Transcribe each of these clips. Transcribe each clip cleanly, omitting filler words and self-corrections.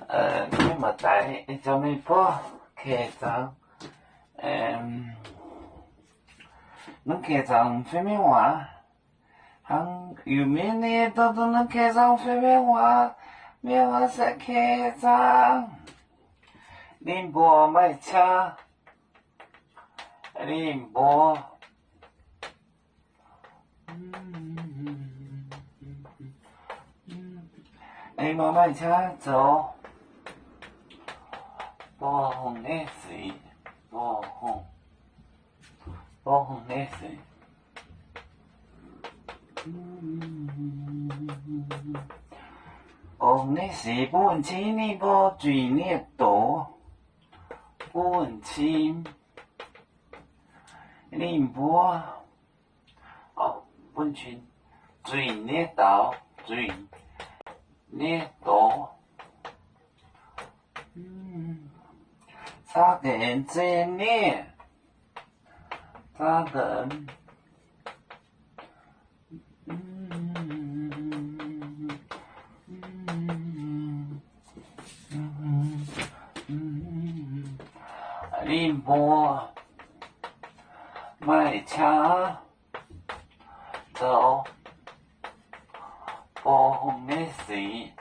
你嘛知，什么波客栈？恁客栈什么话？有名的都恁客栈什么话？咩话是客栈？恁无卖车，恁无。你无卖车走，无风的水，无风的水。风的水不问清，你无水你多，不问清，你无问清，水你多，水。你多，差点真呢，差点，你无卖车走。暴风的水，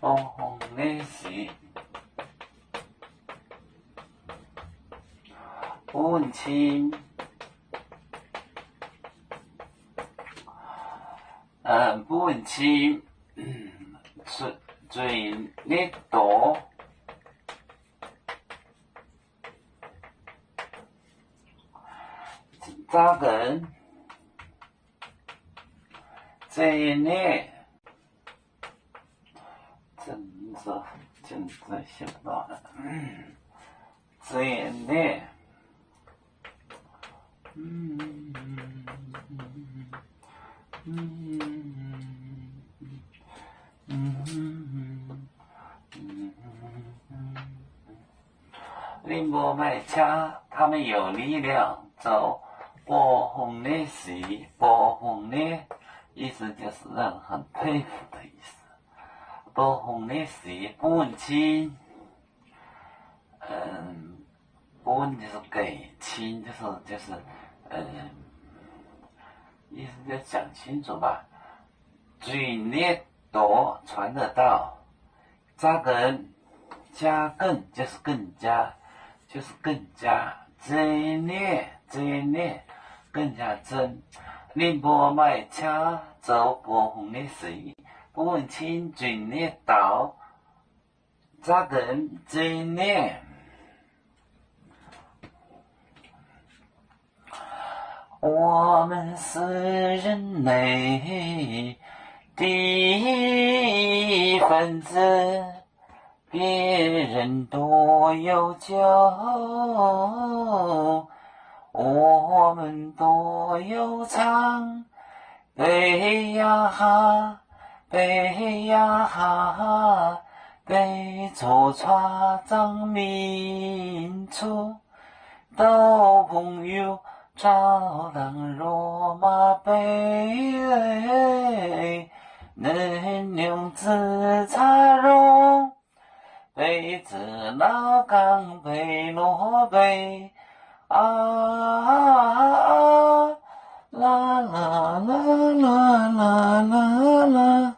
暴风的水，不问清，不问清，水你多，咋人？真的，真想不到了，真的，你无卖车，他们有力量走暴风的水，暴风的。意思就是让人很佩服的意思。暴风的水不问清，不问就是给，清就是意思就讲清楚吧。水列多传得到，加更就是更加，真列更加真。你无卖车走暴风的水，不问清水列岛，咋人真列？我们是人类的一份子，别人多悠久，我们多悠长。背呀哈，背呀哈，背着船长民族，到朋友照亮罗马杯，能用紫茶蓉，杯子老钢杯罗杯，啦啦啦啦啦啦啦。